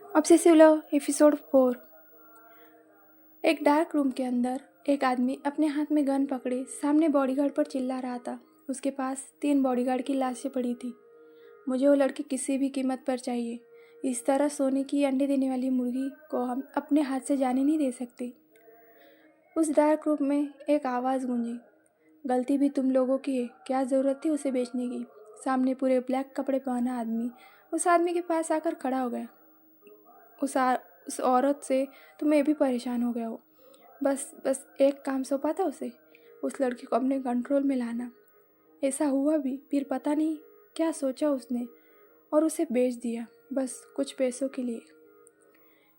Obsessive love episode 4। एक dark room के अंदर एक आदमी अपने हाथ में गन पकड़े सामने बॉडीगार्ड पर चिल्ला रहा था। उसके पास 3 बॉडीगार्ड की लाशें पड़ी थी। मुझे वो लड़की किसी भी कीमत पर चाहिए। इस तरह सोने की अंडे देने वाली मुर्गी को हम अपने हाथ से जाने नहीं दे सकते। उस डार्क रूम में एक आवाज़ गूंजी, गलती भी तुम लोगों की है, क्या ज़रूरत थी उसे बेचने की। सामने पूरे ब्लैक कपड़े पहना आदमी उस आदमी के पास आकर खड़ा हो गया। उस औरत से तो मैं भी परेशान हो गया हूँ। बस एक काम सौंपा था उसे, उस लड़की को अपने कंट्रोल में लाना। ऐसा हुआ भी, फिर पता नहीं क्या सोचा उसने और उसे बेच दिया, बस कुछ पैसों के लिए।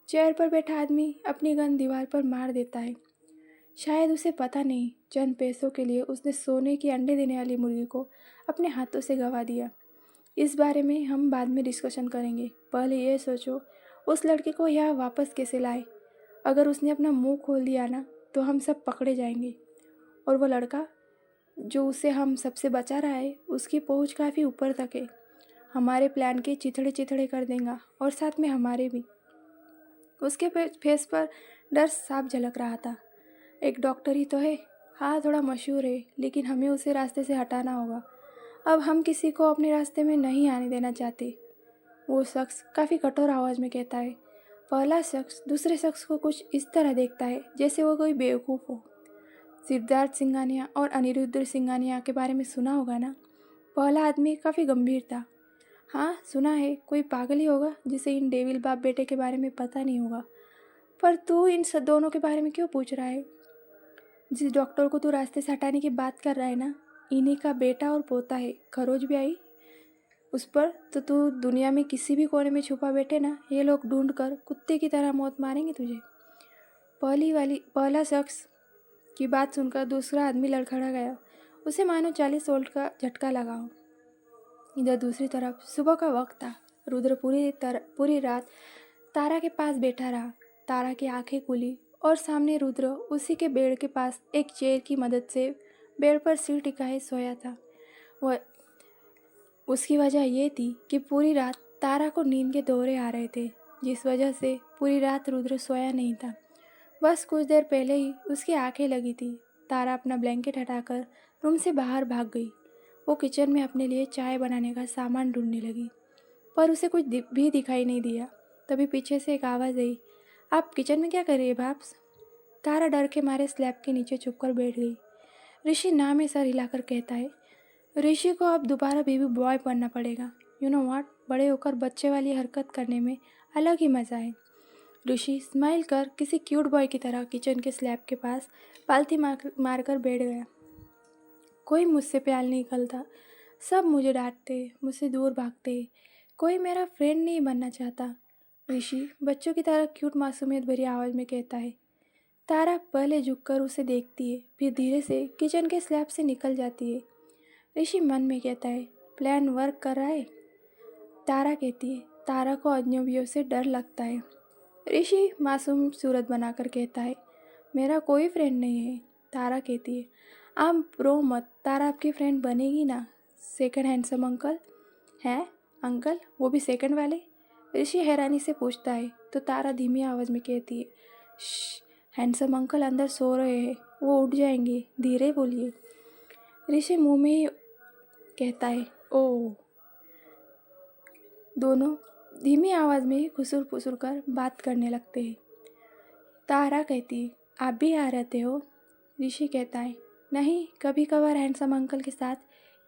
चेयर पर बैठा आदमी अपनी गन दीवार पर मार देता है। शायद उसे पता नहीं, चंद पैसों के लिए उसने सोने की अंडे देने वाली मुर्गी को अपने हाथों से गंवा दिया। इस बारे में हम बाद में डिस्कशन करेंगे। पहले ये सोचो, उस लड़की को यहाँ वापस कैसे लाए। अगर उसने अपना मुंह खोल दिया ना तो हम सब पकड़े जाएंगे। और वो लड़का जो उसे हम सबसे बचा रहा है, उसकी पहुंच काफ़ी ऊपर तक है। हमारे प्लान के चिथड़े चिथड़े कर देगा और साथ में हमारे भी। उसके फेस पर डर साफ झलक रहा था। एक डॉक्टर ही तो है, हाँ थोड़ा मशहूर है, लेकिन हमें उसे रास्ते से हटाना होगा। अब हम किसी को अपने रास्ते में नहीं आने देना चाहते। वो शख्स काफ़ी कठोर आवाज़ में कहता है। पहला शख्स दूसरे शख्स को कुछ इस तरह देखता है जैसे वो कोई बेवकूफ़ हो। सिद्धार्थ सिंघानिया और अनिरुद्ध सिंघानिया के बारे में सुना होगा ना। पहला आदमी काफ़ी गंभीर था। हाँ सुना है, कोई पागल ही होगा जिसे इन डेविल बाप बेटे के बारे में पता नहीं होगा। पर तू इन दोनों के बारे में क्यों पूछ रहा है? जिस डॉक्टर को तू रास्ते से हटाने की बात कर रहा है ना, इन्हीं का बेटा और पोता है। खरोच भी आई उस पर तो तू दुनिया में किसी भी कोने में छुपा बैठे ना, ये लोग ढूंढ कर कुत्ते की तरह मौत मारेंगे तुझे। पहला शख्स की बात सुनकर दूसरा आदमी लड़खड़ा गया। उसे मानो 40 वोल्ट का झटका लगा हो। इधर दूसरी तरफ सुबह का वक्त था। रुद्र पूरी रात तारा के पास बैठा रहा। तारा की आंखें खुली और सामने रुद्र उसी के बेड के पास एक चेयर की मदद से बेड पर सिर टिकाए सोया था। वह उसकी वजह यह थी कि पूरी रात तारा को नींद के दौरे आ रहे थे, जिस वजह से पूरी रात रुद्र सोया नहीं था। बस कुछ देर पहले ही उसकी आंखें लगी थी। तारा अपना ब्लैंकेट हटाकर रूम से बाहर भाग गई। वो किचन में अपने लिए चाय बनाने का सामान ढूंढने लगी, पर उसे कुछ भी दिखाई नहीं दिया। तभी पीछे से एक आवाज़ आई, आप किचन में क्या कर रही है भाप्स? तारा डर के मारे स्लैब के नीचे छुपकर बैठ गई। ऋषि नाम में सर हिलाकर कहता है, ऋषि को अब दोबारा बेबी बॉय बनना पड़ेगा। यू नो व्हाट, बड़े होकर बच्चे वाली हरकत करने में अलग ही मज़ा है। ऋषि स्माइल कर किसी क्यूट बॉय की तरह किचन के स्लैब के पास पालथी मारकर बैठ गया। कोई मुझसे प्यार नहीं करता, सब मुझे डांटते, मुझसे दूर भागते, कोई मेरा फ्रेंड नहीं बनना चाहता। ऋषि बच्चों की तरह क्यूट मासूमियत भरी आवाज़ में कहता है। तारा पहले झुककर उसे देखती है, फिर धीरे से किचन के स्लैब से निकल जाती है। ऋषि मन में कहता है, प्लान वर्क कर रहा है। तारा कहती है, तारा को अजनबियों से डर लगता है। ऋषि मासूम सूरत बनाकर कहता है, मेरा कोई फ्रेंड नहीं है। तारा कहती है, आप प्रो मत, तारा आपकी फ्रेंड बनेगी ना। सेकंड हैंडसम अंकल हैं? अंकल वो भी सेकंड वाले? ऋषि हैरानी से पूछता है तो तारा धीमी आवाज़ में कहती है, हैंडसम अंकल अंदर सो रहे हैं, वो उठ जाएंगे, धीरे बोलिए। ऋषि मुंह में ही कहता है, ओह। दोनों धीमी आवाज़ में खुसुर फुसुर कर बात करने लगते हैं। तारा कहती है, आप भी आ रहते हो? ऋषि कहता है, नहीं, कभी कभार हैंडसम अंकल के साथ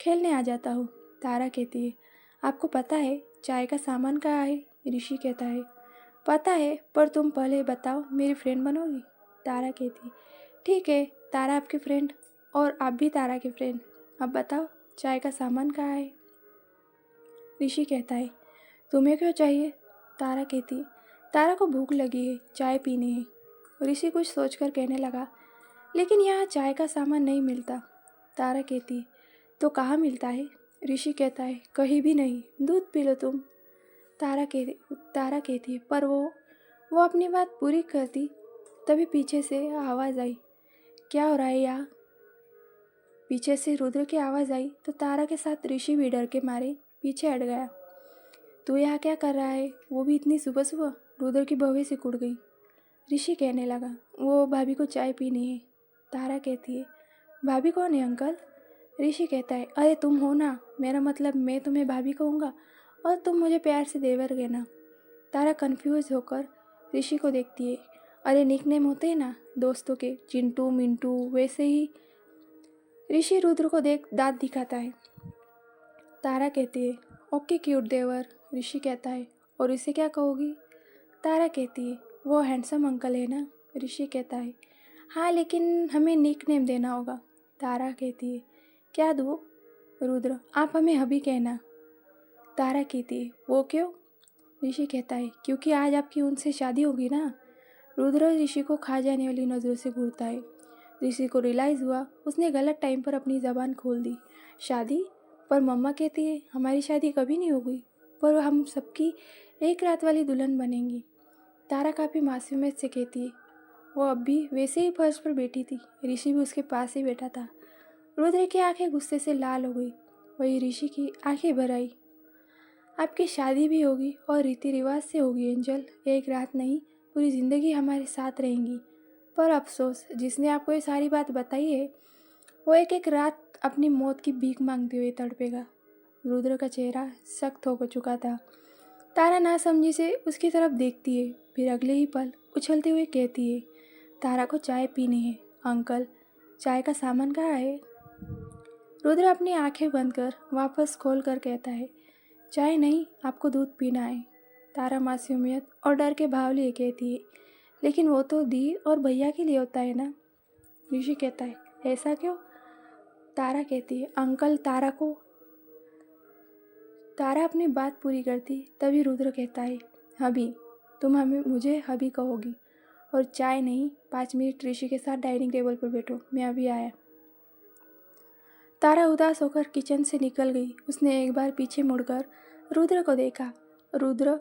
खेलने आ जाता हूँ। तारा कहती है, आपको पता है चाय का सामान कहाँ है? ऋषि कहता है, पता है, पर तुम पहले बताओ मेरी फ्रेंड बनोगी? तारा कहती है, ठीक है, तारा आपकी फ्रेंड और आप भी तारा के फ्रेंड। अब बताओ चाय का सामान कहाँ है? ऋषि कहता है, तुम्हें क्यों चाहिए? तारा कहती है, तारा को भूख लगी है, चाय पीनी है। ऋषि कुछ सोचकर कहने लगा, लेकिन यहाँ चाय का सामान नहीं मिलता। तारा कहती है, तो कहाँ मिलता है? ऋषि कहता है, कहीं भी नहीं, दूध पी लो तुम। तारा कहती है, पर वो अपनी बात पूरी करती तभी पीछे से आवाज़ आई, क्या हो रहा है यहाँ? पीछे से रुद्र की आवाज़ आई तो तारा के साथ ऋषि भी डर के मारे पीछे हट गया। तू यहाँ क्या कर रहा है, वो भी इतनी सुबह सुबह? रुद्र की भवें सिकुड़ गई। ऋषि कहने लगा, वो भाभी को चाय पीनी है। तारा कहती है, भाभी कौन है अंकल? ऋषि कहता है, अरे तुम हो ना, मेरा मतलब मैं तुम्हें भाभी कहूँगा और तुम मुझे प्यार से देवर कहना। तारा कंफ्यूज होकर ऋषि को देखती है। अरे निकनेम होते हैं ना दोस्तों के, चिंटू मिंटू, वैसे ही। ऋषि रुद्र को देख दांत दिखाता है। तारा कहती है, ओके क्यूट देवर। ऋषि कहता है, और इसे क्या कहोगी? तारा कहती है, वो हैंडसम अंकल है ना। ऋषि कहता है, हाँ लेकिन हमें निकनेम देना होगा। तारा कहती है, क्या दूँ? रुद्र, आप हमें हबी कहना। तारा कहती है, वो क्यों? ऋषि कहता है, क्योंकि आज आपकी उनसे शादी होगी ना। रुद्र ऋषि को खा जाने वाली नज़रों से घूरता है। ऋषि को रियलाइज़ हुआ उसने गलत टाइम पर अपनी ज़बान खोल दी। शादी? पर मम्मा कहती है हमारी शादी कभी नहीं होगी, पर हम सबकी एक रात वाली दुल्हन बनेंगी। तारा काफ़ी मासूमियत से कहती है, वो अब भी वैसे ही फर्श पर बैठी थी। ऋषि भी उसके पास ही बैठा था। रुद्र की आंखें गुस्से से लाल हो गई। वही ऋषि की आंखें भर आई। आपकी शादी भी होगी और रीति रिवाज से होगी एंजल, एक रात नहीं, पूरी ज़िंदगी हमारे साथ रहेंगी। पर अफसोस, जिसने आपको ये सारी बात बताई है वो एक एक रात अपनी मौत की भीख मांगते हुए तड़पेगा। रुद्र का चेहरा सख्त हो चुका था। तारा नासमझी से उसकी तरफ देखती है, फिर अगले ही पल उछलते हुए कहती है, तारा को चाय पीनी है। अंकल, चाय का सामान कहाँ है? रुद्र अपनी आंखें बंद कर वापस खोल कर कहता है, चाय नहीं, आपको दूध पीना है। तारा मासूमियत और डर के भाव लिए कहती है, लेकिन वो तो दी और भैया के लिए होता है ना। ऋषि कहता है, ऐसा क्यों? तारा कहती है, अंकल तारा अपनी बात पूरी करती तभी रुद्र कहता है, हबी, तुम मुझे हबी कहोगी, और चाय नहीं, 5 मिनट ऋषि के साथ डाइनिंग टेबल पर बैठो, मैं अभी आया। तारा उदास होकर किचन से निकल गई। उसने एक बार पीछे मुड़कर रुद्र को देखा। रुद्र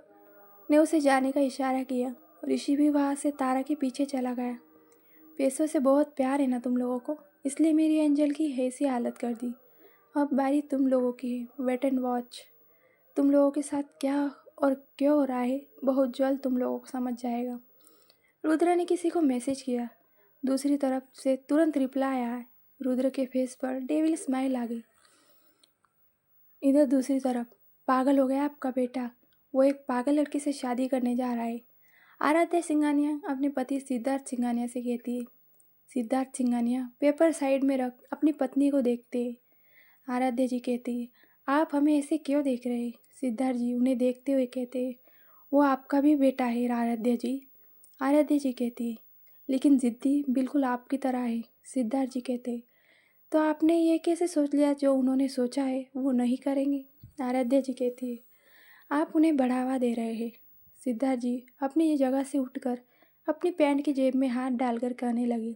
ने उसे जाने का इशारा किया। ऋषि भी वहाँ से तारा के पीछे चला गया। पैसों से बहुत प्यार है ना तुम लोगों को, इसलिए मेरी एंजल की ऐसी हालत कर दी। अब बारी तुम लोगों की है, वेट एंड वॉच। तुम लोगों के साथ क्या और क्यों हो रहा है बहुत जल्द तुम लोगों को समझ जाएगा। रुद्र ने किसी को मैसेज किया। दूसरी तरफ से तुरंत रिप्लाई आया। रुद्र के फेस पर डेविल स्माइल आ गई। इधर दूसरी तरफ, पागल हो गया आपका बेटा, वो एक पागल लड़की से शादी करने जा रहा है। आराध्या सिंघानिया अपने पति सिद्धार्थ सिंघानिया से कहती है। सिद्धार्थ सिंघानिया पेपर साइड में रख अपनी पत्नी को देखते हैं। आराध्या जी कहती है, आप हमें ऐसे क्यों देख रहे हैं? सिद्धार्थ जी उन्हें देखते हुए कहते हैं, वो आपका भी बेटा है आराध्या जी। आराध्या जी कहती है, लेकिन ज़िद्दी बिल्कुल आपकी तरह है। सिद्धार्थ जी कहते हैं, तो आपने ये कैसे सोच लिया जो उन्होंने सोचा है वो नहीं करेंगे? आराध्या जी कहती है, आप उन्हें बढ़ावा दे रहे हैं। सिद्धार्थ जी अपनी जगह से उठकर अपनी पैंट की जेब में हाथ डालकर कहने लगे,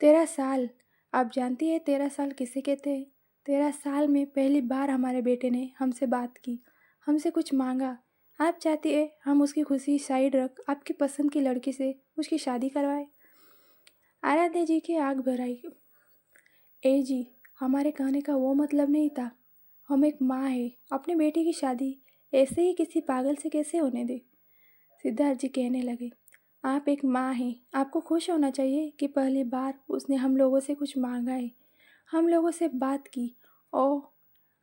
13 साल, आप जानती है 13 साल किसे कहते हैं? 13 साल में पहली बार हमारे बेटे ने हमसे बात की, हमसे कुछ मांगा। आप चाहती है हम उसकी खुशी साइड रख आपकी पसंद की लड़की से उसकी शादी करवाए? आराध्या जी की आग भर आई। ए जी, हमारे कहने का वो मतलब नहीं था। हम एक माँ है, अपने बेटे की शादी ऐसे ही किसी पागल से कैसे होने दे? सिद्धार्थ जी कहने लगे, आप एक माँ हैं, आपको खुश होना चाहिए कि पहली बार उसने हम लोगों से कुछ मांगा है, हम लोगों से बात की। ओह,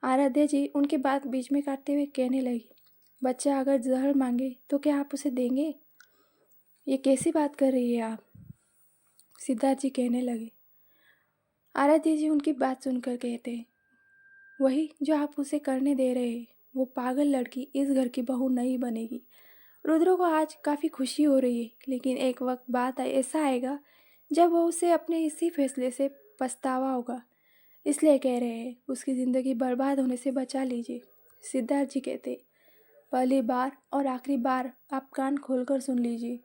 आराध्या जी उनकी बात बीच में काटते हुए कहने लगी, बच्चा अगर जहर मांगे तो क्या आप उसे देंगे? ये कैसी बात कर रही है आप? सिद्धार्थ जी कहने लगे। आराध्या जी उनकी बात सुनकर कहते, वही जो आप उसे करने दे रहे हैं, वो पागल लड़की इस घर की बहू नहीं बनेगी। रुद्र को आज काफ़ी खुशी हो रही है, लेकिन एक वक्त बात ऐसा आएगा जब वो उसे अपने इसी फैसले से पछतावा होगा। इसलिए कह रहे हैं उसकी ज़िंदगी बर्बाद होने से बचा लीजिए। सिद्धार्थ जी कहते, पहली बार और आखिरी बार आप कान खोलकर सुन लीजिए,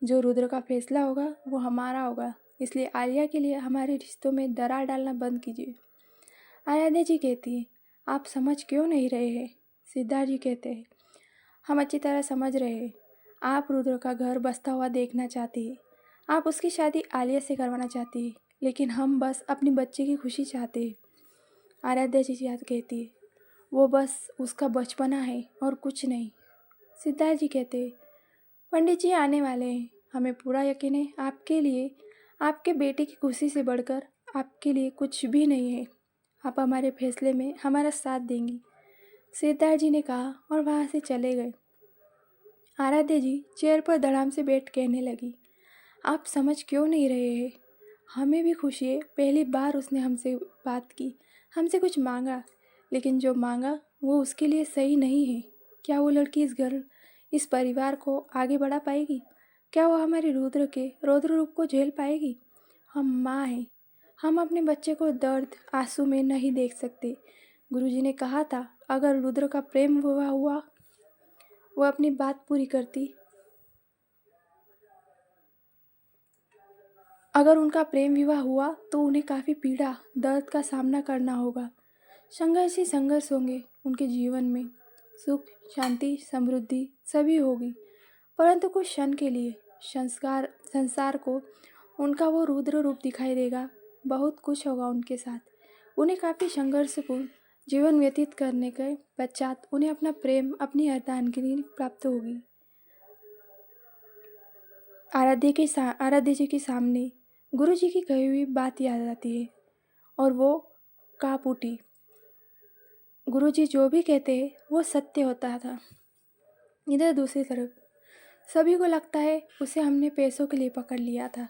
जो रुद्र का फैसला होगा वो हमारा होगा, इसलिए आलिया के लिए हमारे रिश्तों में दरार डालना बंद कीजिए। आराध्या जी कहती है, आप समझ क्यों नहीं रहे हैं? सिद्धार्थ जी कहते हैं, हम अच्छी तरह समझ रहे हैं। आप रुद्र का घर बसता हुआ देखना चाहती है, आप उसकी शादी आलिया से करवाना चाहती है, लेकिन हम बस अपनी बच्चे की खुशी चाहते हैं। आराध्या जी याद कहती है, वो बस उसका बचपना है और कुछ नहीं। सिद्धार्थ जी कहते हैं, पंडित जी आने वाले हैं। हमें पूरा यकीन है आपके लिए, आपके बेटे की खुशी से बढ़कर आपके लिए कुछ भी नहीं है। आप हमारे फैसले में हमारा साथ देंगी, सिद्धार्थ जी ने कहा और वहाँ से चले गए। आराध्य जी चेयर पर धड़ाम से बैठ कहने लगी, आप समझ क्यों नहीं रहे हैं? हमें भी खुशी है, पहली बार उसने हमसे बात की, हमसे कुछ मांगा, लेकिन जो मांगा वो उसके लिए सही नहीं है। क्या वो लड़की इस परिवार को आगे बढ़ा पाएगी? क्या वो हमारे रुद्र के रौद्र रूप को झेल पाएगी? हम माँ हैं, हम अपने बच्चे को दर्द आंसू में नहीं देख सकते। गुरुजी ने कहा था अगर रुद्र का प्रेम विवाह हुआ, वो अपनी बात पूरी करती। अगर उनका प्रेम विवाह हुआ तो उन्हें काफ़ी पीड़ा दर्द का सामना करना होगा। संघर्ष ही संघर्ष होंगे उनके जीवन में, सुख शांति समृद्धि सभी होगी, परंतु कुछ क्षण के लिए संसार को उनका वो रुद्र रूप दिखाई देगा। बहुत कुछ होगा उनके साथ। उन्हें काफ़ी संघर्षपूर्ण जीवन व्यतीत करने के पश्चात उन्हें अपना प्रेम, अपनी अर्धांगिनी प्राप्त होगी। आराध्य जी के सामने गुरु जी की कही हुई बात याद आती है और वो काँप उठी। गुरु जी जो भी कहते हैं वो सत्य होता था। इधर दूसरी तरफ सभी को लगता है उसे हमने पैसों के लिए पकड़ लिया था।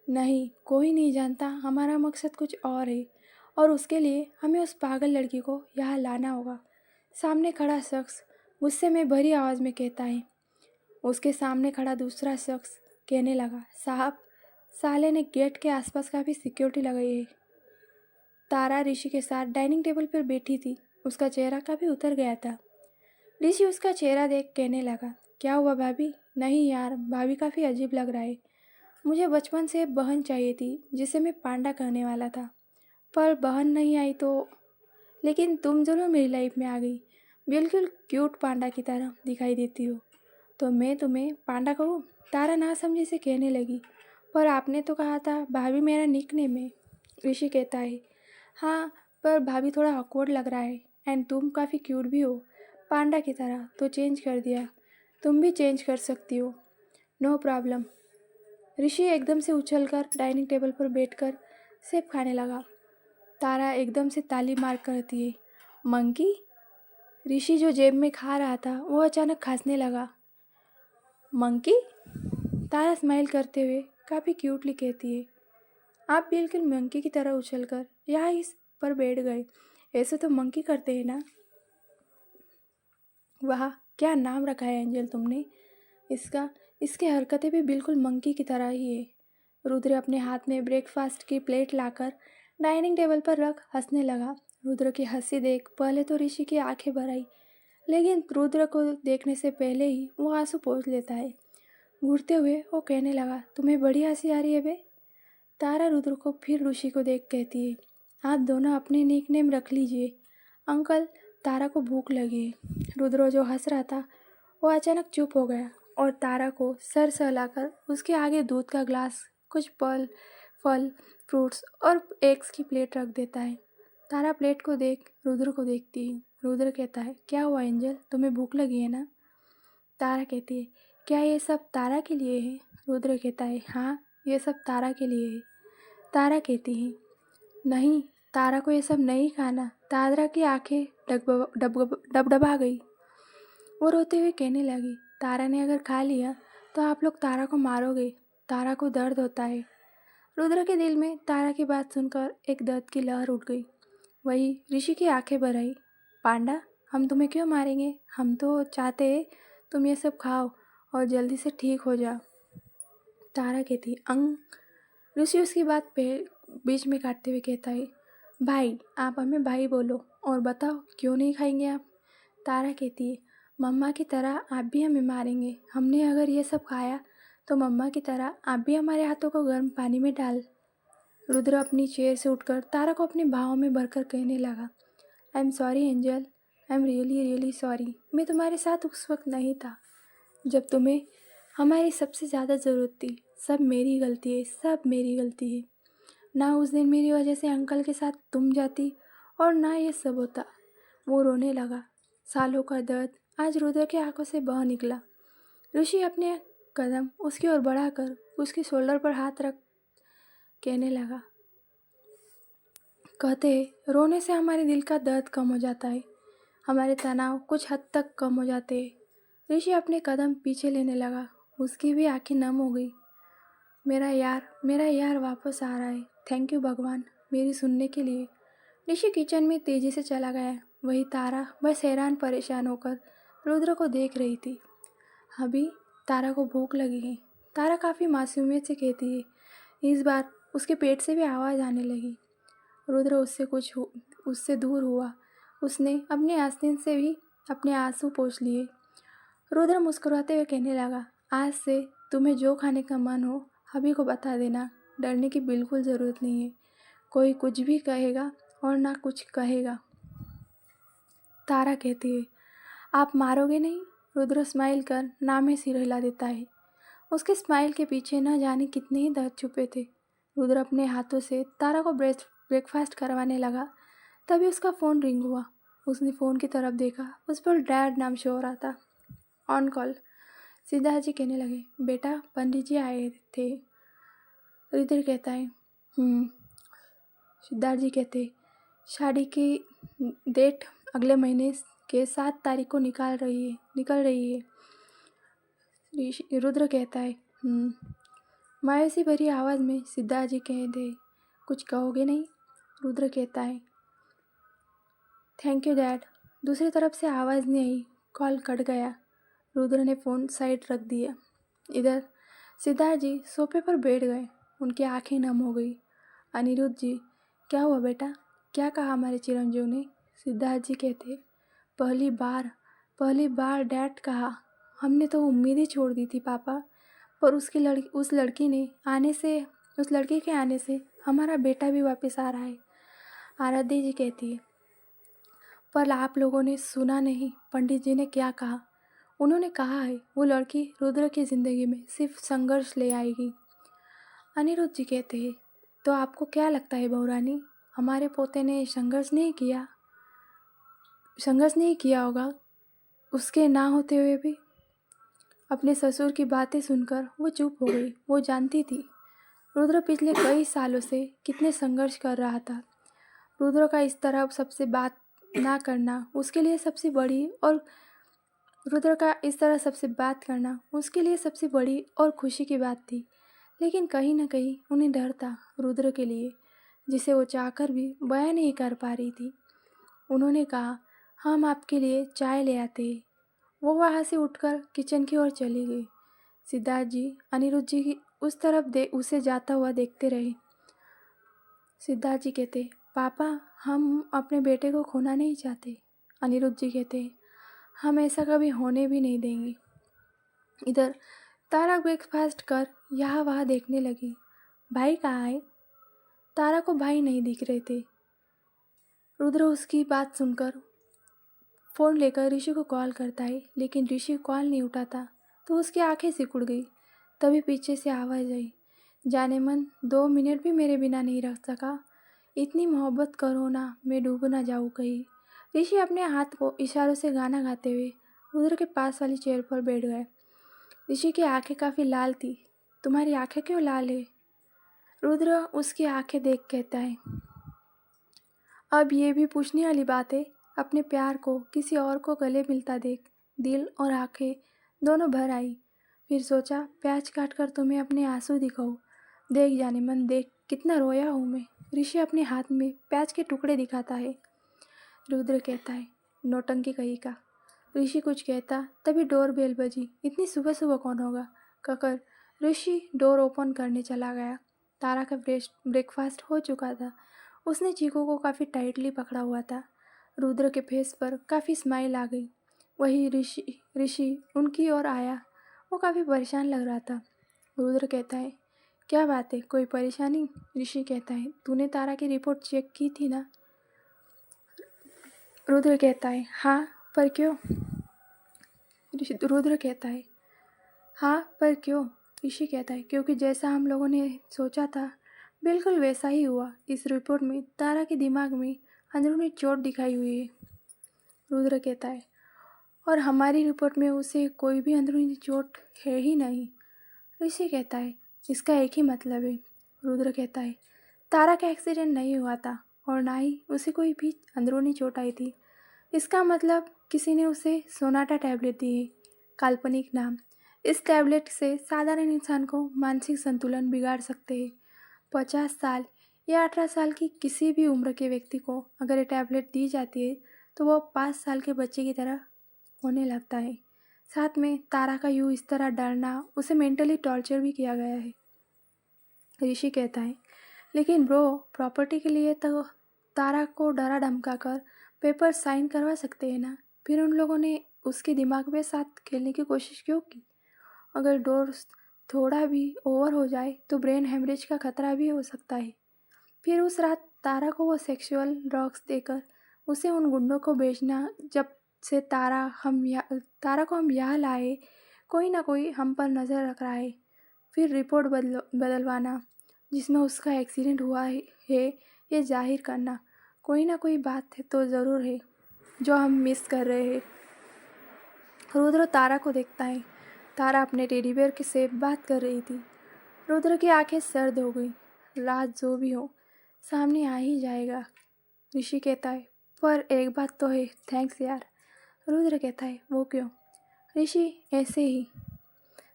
नहीं, कोई नहीं जानता हमारा मकसद कुछ और है और उसके लिए हमें उस पागल लड़की को यहाँ लाना होगा। सामने खड़ा शख्स गुस्से में भरी आवाज़ में कहता है। उसके सामने खड़ा दूसरा शख्स कहने लगा, साहब साले ने गेट के आसपास काफ़ी सिक्योरिटी लगाई है। तारा ऋषि के साथ डाइनिंग टेबल पर बैठी थी। उसका चेहरा काफ़ी उतर गया था। ऋषि उसका चेहरा देख कहने लगा, क्या हुआ भाभी? नहीं यार, भाभी काफ़ी अजीब लग रहा है। मुझे बचपन से बहन चाहिए थी जिसे मैं पांडा कहने वाला था, पर बहन नहीं आई तो। लेकिन तुम जरूर मेरी लाइफ में आ गई। बिल्कुल क्यूट पांडा की तरह दिखाई देती हो, तो मैं तुम्हें पांडा कहूँ? तारा नासमझी से कहने लगी, पर आपने तो कहा था भाभी मेरा निकनेम है। ऋषि कहता है, हाँ पर भाभी थोड़ा ऑकवर्ड लग रहा है, एंड तुम काफ़ी क्यूट भी हो पांडा की तरह, तो चेंज कर दिया। तुम भी चेंज कर सकती हो, नो प्रॉब्लम। ऋषि एकदम से उछलकर डाइनिंग टेबल पर बैठकर सेब खाने लगा। तारा एकदम से ताली मार करती है, मंकी? ऋषि जो जेब में खा रहा था वो अचानक हंसने लगा। मंकी? तारा स्माइल करते हुए काफ़ी क्यूटली कहती है, आप बिल्कुल मंकी की तरह उछलकर यहाँ इस पर बैठ गए। ऐसे तो मंकी करते हैं ना? वाह, क्या नाम रखा है एंजल तुमने इसका। इसकी हरकतें भी बिल्कुल मंकी की तरह ही है। रुद्र अपने हाथ में ब्रेकफास्ट की प्लेट लाकर डाइनिंग टेबल पर रख हंसने लगा। रुद्र की हंसी देख पहले तो ऋषि की आंखें भर आई, लेकिन रुद्र को देखने से पहले ही वो आंसू पोंछ लेता है। घूरते हुए वो कहने लगा, तुम्हें बड़ी हंसी आ रही है बे? तारा रुद्र को फिर ऋषि को देख कहती है, आप दोनों अपने निकनेम रख लीजिए। अंकल, तारा को भूख लगी है। रुद्र जो हंस रहा था वो अचानक चुप हो गया और तारा को सर सहलाकर उसके आगे दूध का ग्लास, कुछ फल, फ्रूट्स और एग्स की प्लेट रख देता है। तारा प्लेट को देख रुद्र को देखती है। रुद्र कहता है, क्या हुआ एंजल, तुम्हें भूख लगी है ना? तारा कहती है, क्या ये सब तारा के लिए है? रुद्र कहता है, हाँ ये सब तारा के लिए है। तारा कहती है, नहीं, तारा को ये सब नहीं खाना। तारा की आंखें डबडबा गई। वो रोते हुए कहने लगी, तारा ने अगर खा लिया तो आप लोग तारा को मारोगे। तारा को दर्द होता है। रुद्र के दिल में तारा की बात सुनकर एक दर्द की लहर उठ गई। वही ऋषि की आंखें भर आई। पांडा, हम तुम्हें क्यों मारेंगे? हम तो चाहते हैं तुम ये सब खाओ और जल्दी से ठीक हो जाओ। तारा कहती, ऋषि उसकी बात पे बीच में काटते हुए कहता है, भाई आप हमें भाई बोलो और बताओ क्यों नहीं खाएंगे आप? तारा कहती है, मम्मा की तरह आप भी हमें मारेंगे। हमने अगर ये सब खाया तो मम्मा की तरह आप भी हमारे हाथों को गर्म पानी में डाल। रुद्र अपनी चेयर से उठकर तारा को अपने बाहों में भरकर कहने लगा, I am sorry angel, I am really really sorry. मैं तुम्हारे साथ उस वक्त नहीं था जब तुम्हें हमारी सबसे ज़्यादा ज़रूरत थी। सब मेरी गलती है, सब मेरी गलती है। ना उस दिन मेरी वजह से अंकल के साथ तुम जाती और ना ये सब होता। वो रोने लगा। सालों का दर्द आज रुद्र की आंखों से बह निकला। ऋषि अपने कदम उसकी ओर बढ़ाकर उसके शोल्डर पर हाथ रख कहने लगा, कहते हैं रोने से हमारे दिल का दर्द कम हो जाता है, हमारे तनाव कुछ हद तक कम हो जाते हैं। ऋषि अपने कदम पीछे लेने लगा, उसकी भी आंखें नम हो गई। मेरा यार वापस आ रहा है, थैंक यू भगवान मेरी सुनने के लिए। ऋषि किचन में तेजी से चला गया। वही तारा बस हैरान परेशान होकर रुद्र को देख रही थी। अभी तारा को भूख लगी है, तारा काफ़ी मासूमियत से कहती है। इस बार उसके पेट से भी आवाज़ आने लगी। रुद्र उससे दूर हुआ। उसने अपने आस्तीन से भी अपने आंसू पोंछ लिए। रुद्र मुस्कुराते हुए कहने लगा, आज से तुम्हें जो खाने का मन हो अभी को बता देना, डरने की बिल्कुल ज़रूरत नहीं है। कोई कुछ भी कहेगा और ना कुछ कहेगा। तारा कहती है, आप मारोगे नहीं? रुद्र स्माइल कर नाम में सिर हिला देता है। उसके स्माइल के पीछे न जाने कितने ही दर्द छुपे थे। रुद्र अपने हाथों से तारा को ब्रेकफास्ट करवाने लगा। तभी उसका फ़ोन रिंग हुआ। उसने फ़ोन की तरफ देखा, उस पर डैड नाम शो हो रहा था। On call. सिद्धार्थ जी कहने लगे, बेटा पंडित जी आए थे। रुद्र कहता है, सिद्धार्थ जी कहते, शादी की डेट अगले महीने के 7 तारीख को निकल रही है। रुद्र कहता है, मायूसी भरी आवाज़ में सिद्धार्थ जी कहते, कुछ कहोगे नहीं? रुद्र कहता है, थैंक यू डैड। दूसरी तरफ से आवाज़ नहीं आई, कॉल कट गया। रुद्र ने फ़ोन साइड रख दिया। इधर सिद्धार्थ जी सोफे पर बैठ गए। उनकी आंखें नम हो गई। अनिरुद्ध जी, क्या हुआ बेटा? क्या कहा हमारे चिरंजीव ने? सिद्धार्थ जी कहते, पहली बार डैड कहा। हमने तो उम्मीद ही छोड़ दी थी पापा, पर उस लड़की के आने से हमारा बेटा भी वापस आ रहा है। आराध्या जी कहती है, पर आप लोगों ने सुना नहीं पंडित जी ने क्या कहा? उन्होंने कहा है वो लड़की रुद्र की ज़िंदगी में सिर्फ संघर्ष ले आएगी। अनिरुद्ध जी कहते हैं, तो आपको क्या लगता है बहुरानी, हमारे पोते ने संघर्ष नहीं किया होगा उसके ना होते हुए भी? अपने ससुर की बातें सुनकर वो चुप हो गई। वो जानती थी रुद्र पिछले कई सालों से कितने संघर्ष कर रहा था। रुद्र का इस तरह सबसे बात ना करना उसके लिए सबसे बड़ी और खुशी की बात थी। लेकिन कहीं ना कहीं उन्हें डर था रुद्र के लिए, जिसे वो चाहकर भी बयां नहीं कर पा रही थी। उन्होंने कहा, हम आपके लिए चाय ले आते हैं। वो वहाँ से उठकर किचन की ओर चली गई। सिद्धार्थ जी अनिरुद्ध जी की उस तरफ उसे जाता हुआ देखते रहे। सिद्धार्थ जी कहते, पापा हम अपने बेटे को खोना नहीं चाहते। अनिरुद्ध जी कहते, हम ऐसा कभी होने भी नहीं देंगे। इधर तारा ब्रेकफास्ट कर यहाँ वहाँ देखने लगी। भाई कहाँ है? तारा को भाई नहीं दिख रहे थे। रुद्र उसकी बात सुनकर फ़ोन लेकर ऋषि को कॉल करता है, लेकिन ऋषि कॉल नहीं उठाता तो उसकी आंखें सिकुड़ गई। तभी पीछे से आवाज़ आई, जाने मन 2 मिनट भी मेरे बिना नहीं रख सका। इतनी मोहब्बत करो ना, मैं डूब ना जाऊँ कहीं। ऋषि अपने हाथ को इशारों से गाना गाते हुए रुद्र के पास वाली चेयर पर बैठ गए। ऋषि की आंखें काफ़ी लाल थी। तुम्हारी आंखें क्यों लाल है? रुद्र उसकी आंखें देख कहता है, अब ये भी पूछने वाली बात है, अपने प्यार को किसी और को गले मिलता देख दिल और आंखें दोनों भर आई। फिर सोचा प्याज काट कर तुम्हें अपने आंसू दिखाऊं। देख जाने मन देख कितना रोया हूँ मैं। ऋषि अपने हाथ में प्याज के टुकड़े दिखाता है। रुद्र कहता है, नौटंकी कहीं का। ऋषि कुछ कहता तभी डोर बेल बजी। इतनी सुबह सुबह कौन होगा कहकर ऋषि डोर ओपन करने चला गया। तारा का ब्रेकफास्ट हो चुका था। उसने चीकू को काफ़ी टाइटली पकड़ा हुआ था। रुद्र के फेस पर काफ़ी स्माइल आ गई। वही ऋषि उनकी ओर आया। वो काफ़ी परेशान लग रहा था। रुद्र कहता है, क्या बात है, कोई परेशानी? ऋषि कहता है, तूने तारा की रिपोर्ट चेक की थी ना? रुद्र कहता है, हाँ, पर क्यों? रुद्र कहता है, हाँ पर क्यों? ऋषि कहता है, क्योंकि जैसा हम लोगों ने सोचा था बिल्कुल वैसा ही हुआ। इस रिपोर्ट में तारा के दिमाग में अंदरूनी चोट दिखाई हुई है। रुद्र कहता है, और हमारी रिपोर्ट में उसे कोई भी अंदरूनी चोट है ही नहीं। ऋषि कहता है, इसका एक ही मतलब है। रुद्र कहता है, तारा का एक्सीडेंट नहीं हुआ था और ना ही उसे कोई भी अंदरूनी चोट आई थी। इसका मतलब किसी ने उसे सोनाटा टैबलेट दी है। काल्पनिक नाम। इस टैबलेट से साधारण इंसान को मानसिक संतुलन बिगाड़ सकते हैं। 50 साल या 18 साल की किसी भी उम्र के व्यक्ति को अगर ये टैबलेट दी जाती है तो वो 5 साल के बच्चे की तरह होने लगता है। साथ में तारा का यूँ इस तरह डरना, उसे मेंटली टॉर्चर भी किया गया है। ऋषि कहता है, लेकिन ब्रो, प्रॉपर्टी के लिए तो तारा को डरा धमका कर पेपर साइन करवा सकते हैं ना। फिर उन लोगों ने उसके दिमाग में साथ खेलने की कोशिश क्यों की? अगर डोज थोड़ा भी ओवर हो जाए तो ब्रेन हेमरेज का खतरा भी हो सकता है। फिर उस रात तारा को वो सेक्सुअल ड्रग्स देकर उसे उन गुंडों को बेचना, जब से तारा को हम यहाँ लाए, कोई ना कोई हम पर नज़र रख रहा है। फिर रिपोर्ट बदलवाना जिसमें उसका एक्सीडेंट हुआ है ये जाहिर करना। कोई ना कोई बात है तो ज़रूर है जो हम मिस कर रहे हैं। रुद्र तारा को देखता है। तारा अपने टेडी बेयर के से बात कर रही थी। रुद्र की आंखें सर्द हो गई। रात जो भी हो सामने आ ही जाएगा। ऋषि कहता है, पर एक बात तो है, थैंक्स यार। रुद्र कहता है, वो क्यों? ऋषि ऐसे ही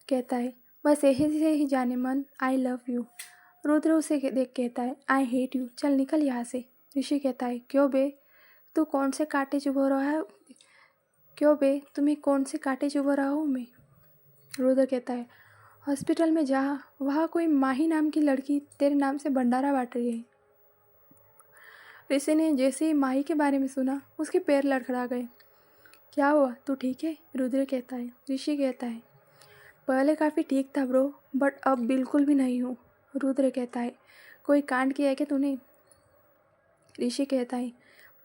कहता है, बस ऐसे से ही जाने मन, आई लव यू। रुद्र उसे देख कहता है, आई हेट यू, चल निकल यहाँ से। ऋषि कहता है, क्यों बे, तू कौन से कांटे चुभो रहा है? क्यों बे, तुम्हें कौन से कांटे चुभो रहा हूँ मैं? रुद्र कहता है, हॉस्पिटल में जा, वहाँ कोई माही नाम की लड़की तेरे नाम से भंडारा बांट रही है। ऋषि ने जैसे ही माही के बारे में सुना उसके पैर लड़खड़ा गए। क्या हुआ, तू ठीक है? रुद्र कहता है। ऋषि कहता है, पहले काफ़ी ठीक था ब्रो, बट अब बिल्कुल भी नहीं हूँ। रुद्र कहता है, कोई कांड किया है क्या तूने? ऋषि कहता है,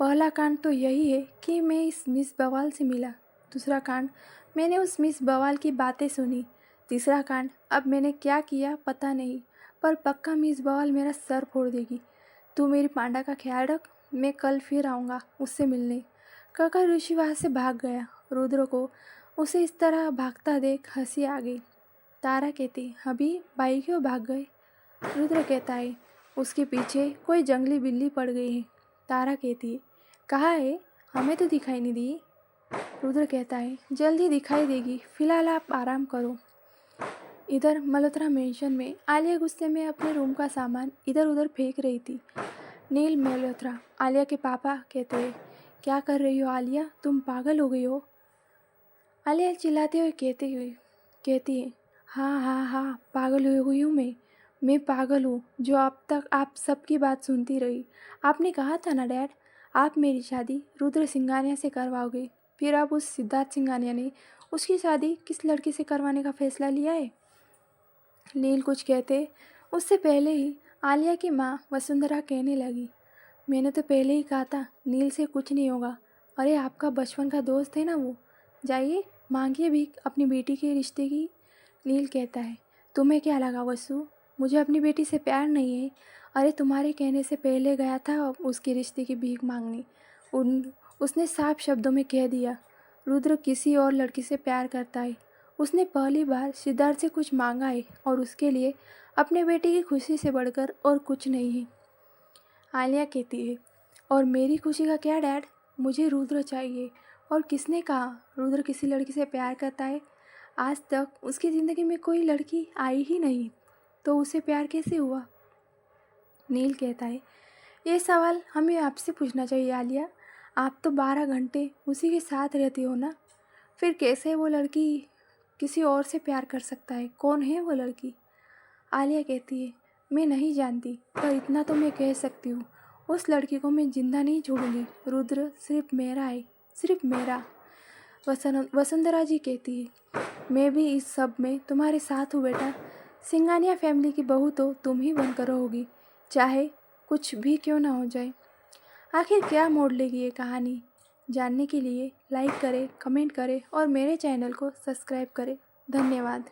पहला कांड तो यही है कि मैं इस मिस बवाल से मिला। दूसरा कांड, मैंने उस मिस बवाल की बातें सुनी। तीसरा कांड, अब मैंने क्या किया पता नहीं, पर पक्का मिस बवाल मेरा सर फोड़ देगी। तू मेरी पांडा का ख्याल रख, मैं कल फिर आऊँगा उससे मिलने। कहकर ऋषि वहाँ से भाग गया। रुद्र को उसे इस तरह भागता देख हंसी आ गई। तारा कहती, अभी भाई क्यों भाग गए? रुद्र कहता है, उसके पीछे कोई जंगली बिल्ली पड़ गई है। तारा कहती है, कहाँ है? हमें तो दिखाई नहीं दी। रुद्र कहता है, जल्दी दिखाई देगी, फिलहाल आप आराम करो। इधर मल्होत्रा मेंशन में आलिया गुस्से में अपने रूम का सामान इधर उधर फेंक रही थी। नील मल्होत्रा आलिया के पापा कहते हैं, क्या कर रही हो आलिया, तुम पागल हो गई हो? आलिया चिल्लाते हुए कहती है, हाँ हाँ हाँ, पागल हो गई हूँ मैं पागल हूँ जो अब तक आप सबकी बात सुनती रही। आपने कहा था ना डैड, आप मेरी शादी रुद्र सिंघानिया से करवाओगे। फिर अब उस सिद्धार्थ सिंघानिया ने उसकी शादी किस लड़की से करवाने का फैसला लिया है? नील कुछ कहते उससे पहले ही आलिया की माँ वसुंधरा कहने लगी, मैंने तो पहले ही कहा था नील से कुछ नहीं होगा। अरे आपका बचपन का दोस्त है ना वो, जाइए मांगिए भी अपनी बेटी के रिश्ते की। नील कहता है, तुम्हें क्या लगा वसु, मुझे अपनी बेटी से प्यार नहीं है? अरे तुम्हारे कहने से पहले गया था उसके रिश्ते की भीख मांगने। उसने साफ शब्दों में कह दिया, रुद्र किसी और लड़की से प्यार करता है। उसने पहली बार सिद्धार्थ से कुछ मांगा है और उसके लिए अपने बेटे की खुशी से बढ़कर और कुछ नहीं है। आलिया कहती है, और मेरी खुशी का क्या डैड, मुझे रुद्र चाहिए। और किसने कहा रुद्र किसी लड़की से प्यार करता है? आज तक उसकी ज़िंदगी में कोई लड़की आई ही नहीं, तो उसे प्यार कैसे हुआ? नील कहता है, ये सवाल हमें आपसे पूछना चाहिए आलिया, आप तो 12 घंटे उसी के साथ रहती हो ना, फिर कैसे वो लड़की किसी और से प्यार कर सकता है? कौन है वो लड़की? आलिया कहती है, मैं नहीं जानती, पर इतना तो मैं कह सकती हूँ, उस लड़की को मैं जिंदा नहीं छोड़ूंगी। रुद्र सिर्फ मेरा है, सिर्फ मेरा। वसुंधरा जी कहती है, मैं भी इस सब में तुम्हारे साथ हूँ बेटा। सिंघानिया फैमिली की बहू तो तुम ही बनकर रहोगी, चाहे कुछ भी क्यों ना हो जाए। आखिर क्या मोड़ लेगी ये कहानी? जानने के लिए लाइक करें, कमेंट करें और मेरे चैनल को सब्सक्राइब करें। धन्यवाद।